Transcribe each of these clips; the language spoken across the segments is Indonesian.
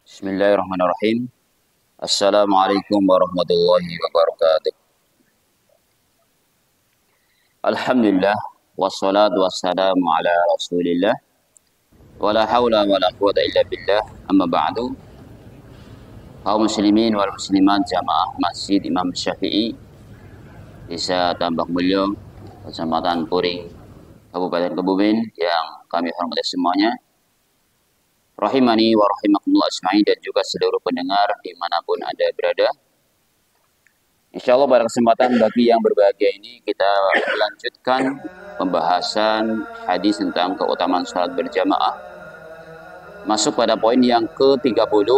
Bismillahirrahmanirrahim. Assalamualaikum warahmatullahi wabarakatuh. Alhamdulillah wassalatu wassalamu ala Rasulillah wala haula wala quwata illa billah. Amma ba'du. Kaum muslimin wal muslimat jamaah Masjid Imam Syafi'i Desa Tambak Mulyo, Kecamatan Puring, Kabupaten Kebumen yang kami hormati semuanya. Rahimani wa rahimakumullah ajma'in, dan juga seluruh pendengar dimanapun Anda berada. Insyaallah pada kesempatan bagi yang berbahagia ini kita melanjutkan pembahasan hadis tentang keutamaan sholat berjamaah. Masuk pada poin yang ke-30,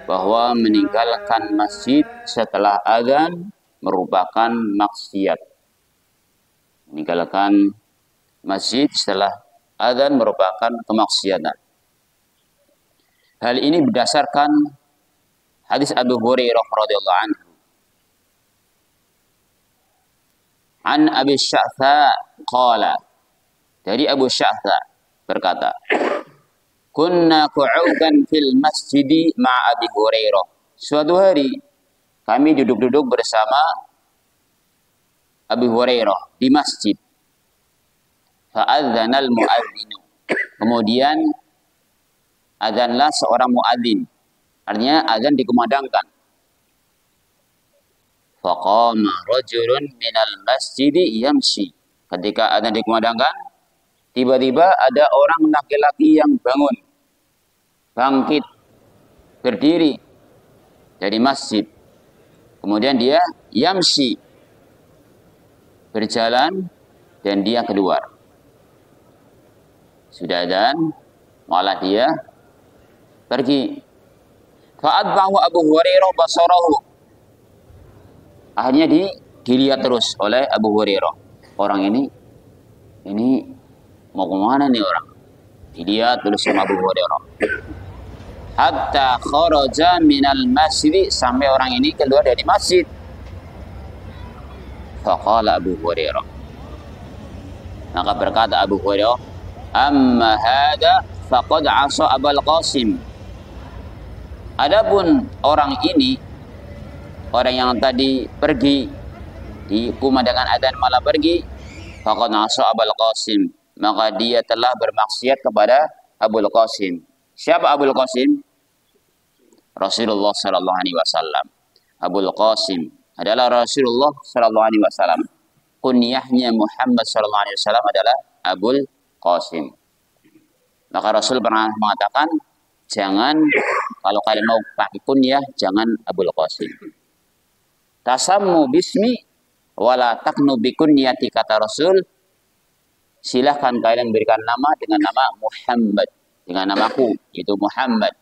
bahwa meninggalkan masjid setelah azan merupakan maksiat. Meninggalkan masjid setelah azan merupakan kemaksiatan. Hal ini berdasarkan hadis Abu Hurairah radhiyallahu anhu. An Abi Sya'tha qala, dari Abu Sya'tha berkata, kunna qu'udan fil masjidi ma'a Abi Hurairah. Suatu hari kami duduk-duduk bersama Abu Hurairah di masjid. Fa'adzanal mu'adzinu. Kemudian azanlah seorang muadzin. Artinya azan dikumandangkan. Faqama rajulun minal masjidi yamshi. Ketika azan dikumandangkan, tiba-tiba ada orang laki-laki yang bangun, bangkit, berdiri dari masjid. Kemudian dia yamshi, berjalan, dan dia keluar. Sudah azan, malah dia pergi. Fa'adbahu Abu Hurairah basarahu. Akhirnya dilihat terus oleh Abu Hurairah. Orang ini mau kemana nih orang? Dilihat terus sama Abu Hurairah. Hatta kharaja minal masjid, sampai orang ini keluar dari masjid. Faqala Abu Hurairah. Maka berkata Abu Hurairah, amma hada faqad asa Abul Qasim. Adapun orang ini, orang yang tadi pergi di kumandangkan adzan malah pergi, faqad asa Abul Qasim, maka dia telah bermaksiat kepada Abul Qasim. Siapa Abul Qasim? Rasulullah sallallahu alaihi wasallam. Abul Qasim adalah Rasulullah sallallahu alaihi wasallam. Kunyahnya Muhammad sallallahu alaihi wasallam adalah Abul Qasim. Maka Rasul pernah mengatakan, jangan, kalau kalian mau pakai kunyah, jangan Abul Qasim. Tasammu bismi wala taknu bikunyati, kata Rasul. Silahkan kalian berikan nama dengan nama Muhammad, dengan namaku, itu Muhammad.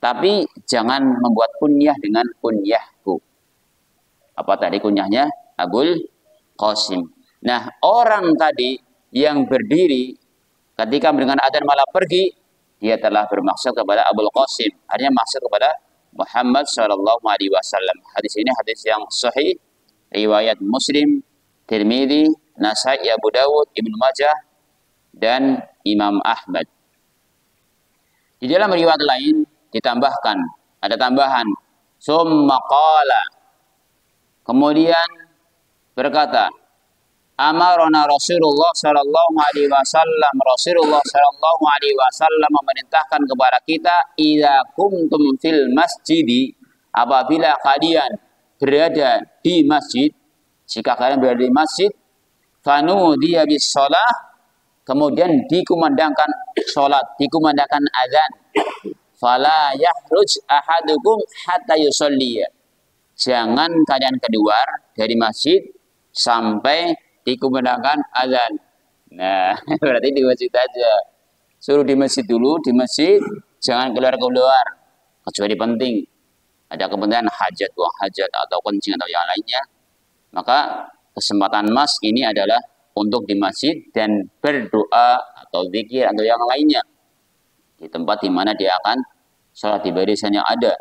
Tapi jangan membuat kunyah dengan kunyahku. Apa tadi kunyahnya? Abul Qasim. Nah, orang tadi yang berdiri ketika mendengar adzan malah pergi, dia telah bermaksud kepada Abul Qasim, artinya maksud kepada Muhammad sallallahu alaihi wasallam. Hadis ini hadis yang sahih, riwayat Muslim, Tirmidzi, Nasai, Abu Dawud, Ibnu Majah, dan Imam Ahmad. Di dalam riwayat lain ditambahkan, ada tambahan, summa qala, kemudian berkata, amarona Rasulullah sallallahu alaihi wasallam. Rasulullah sallallahu alaihi wasallam memerintahkan kepada kita, idza kuntum fil masjidi, apabila kalian berada di masjid, jika kalian berada di masjid, fanudiya bis shalah, kemudian dikumandangkan salat, dikumandangkan azan, fala yahruj ahadukum hatta yusalli. Jangan kalian keluar dari masjid sampai dikumandangkan azan. Nah, berarti di masjid aja. Suruh di masjid dulu, di masjid, jangan keluar-keluar. Kecuali penting. Ada kepentingan hajat, buang hajat, atau kencing, atau yang lainnya. Maka kesempatan mas ini adalah untuk di masjid dan berdoa, atau zikir, atau yang lainnya. Di tempat di mana dia akan sholat di barisan yang ada.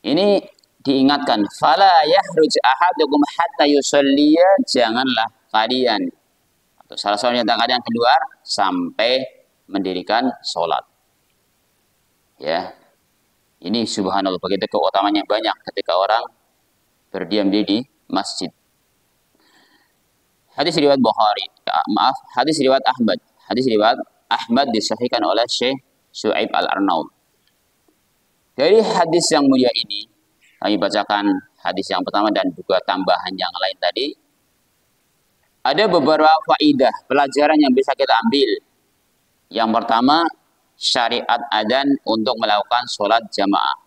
Ini diingatkan, fala yahruj ahadukum hatta yusalliya, janganlah kalian atau salah satunya kalian keluar sampai mendirikan sholat. Ya, ini subhanallah begitu keutamanya banyak ketika orang berdiam diri di masjid. Hadis riwayat Bukhari, maaf, hadis riwayat Ahmad. Hadis riwayat Ahmad disahihkan oleh Syekh Syuaib Al-Arnaud. Dari hadis yang mulia ini, kami bacakan hadis yang pertama dan juga tambahan yang lain tadi. Ada beberapa faidah, pelajaran yang bisa kita ambil. Yang pertama, syariat adzan untuk melakukan sholat jamaah.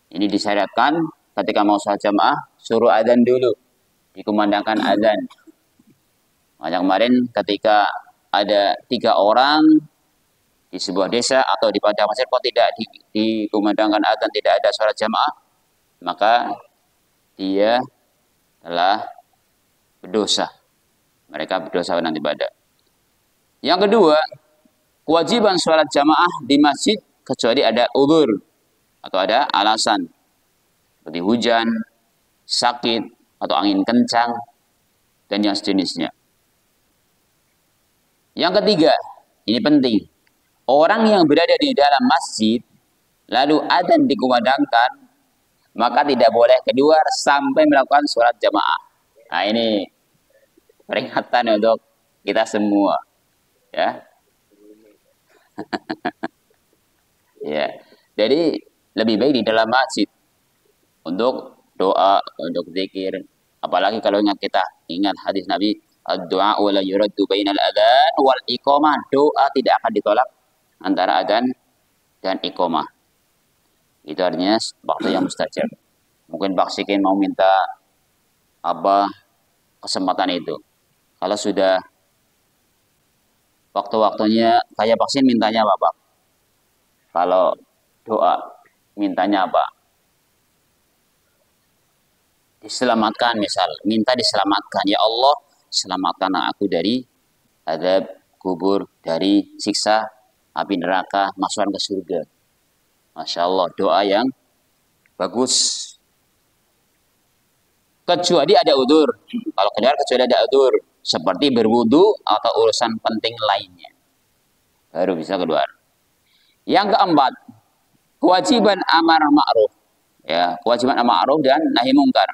Ini disyariatkan ketika mau sholat jamaah, suruh adzan dulu. Dikumandangkan adzan. Makanya kemarin ketika ada 3 orang di sebuah desa atau di padang pasir kok tidak dikumandangkan adzan, tidak ada sholat jamaah, maka dia telah berdosa. Mereka berdosa nanti pada. Yang kedua, kewajiban sholat jamaah di masjid kecuali ada udzur atau ada alasan seperti hujan, sakit, atau angin kencang, dan yang sejenisnya. Yang ketiga, ini penting. Orang yang berada di dalam masjid, lalu adzan dikumandangkan, maka tidak boleh keluar sampai melakukan sholat jamaah. Nah ini peringatan untuk kita semua. Ya, ya. Jadi lebih baik di dalam masjid untuk doa, untuk zikir. Apalagi kalau kita ingat hadis Nabi, doa wala yuraddu bainal adzan wal iqamah. Doa tidak akan ditolak antara adzan dan iqamah. Itu artinya waktu yang mustajab. Mungkin Pak Sikin mau minta apa kesempatan itu. Kalau sudah waktu-waktunya kayak vaksin mintanya apa, Pak? Kalau doa mintanya apa? Diselamatkan, misal minta diselamatkan, ya Allah selamatkan aku dari azab kubur, dari siksa api neraka, masukkan ke surga. Masya Allah, doa yang bagus. Kecuali ada udzur, kalau keluar kecuali ada udzur seperti berwudu atau urusan penting lainnya, baru bisa keluar. Yang keempat, kewajiban amar ma'ruf, ya, kewajiban amar ma'ruf dan nahi mungkar.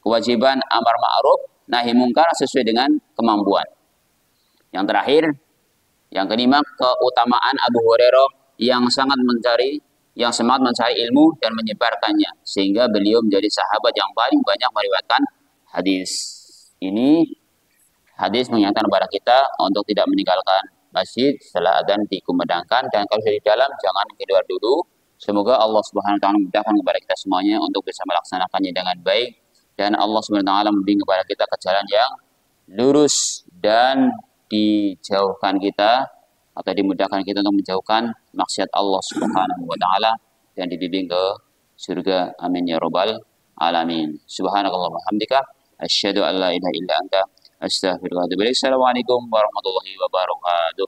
Kewajiban amar ma'ruf, nahi mungkar sesuai dengan kemampuan. Yang terakhir, yang kelima, keutamaan Abu Hurairah yang sangat semangat mencari ilmu dan menyebarkannya, sehingga beliau menjadi sahabat yang paling banyak meriwayatkan hadis. Ini hadis mengingatkan kepada kita untuk tidak meninggalkan masjid setelah adzan dikumandangkan, dan kalau di dalam jangan keluar dulu. Semoga Allah Subhanahu wa taala memudahkan kepada kita semuanya untuk bisa melaksanakannya dengan baik, dan Allah Subhanahu wa taala membimbing kepada kita ke jalan yang lurus, dan dijauhkan kita atau dimudahkan kita untuk menjauhkan maksiat Allah Subhanahu wa taala dan dibimbing ke surga. Amin ya rabbal alamin. Subhanakallahumma hamdika asyhadu an la ilaha illa anta astaghfiruka wa atubu ilaik. Assalamualaikum warahmatullahi wabarakatuh.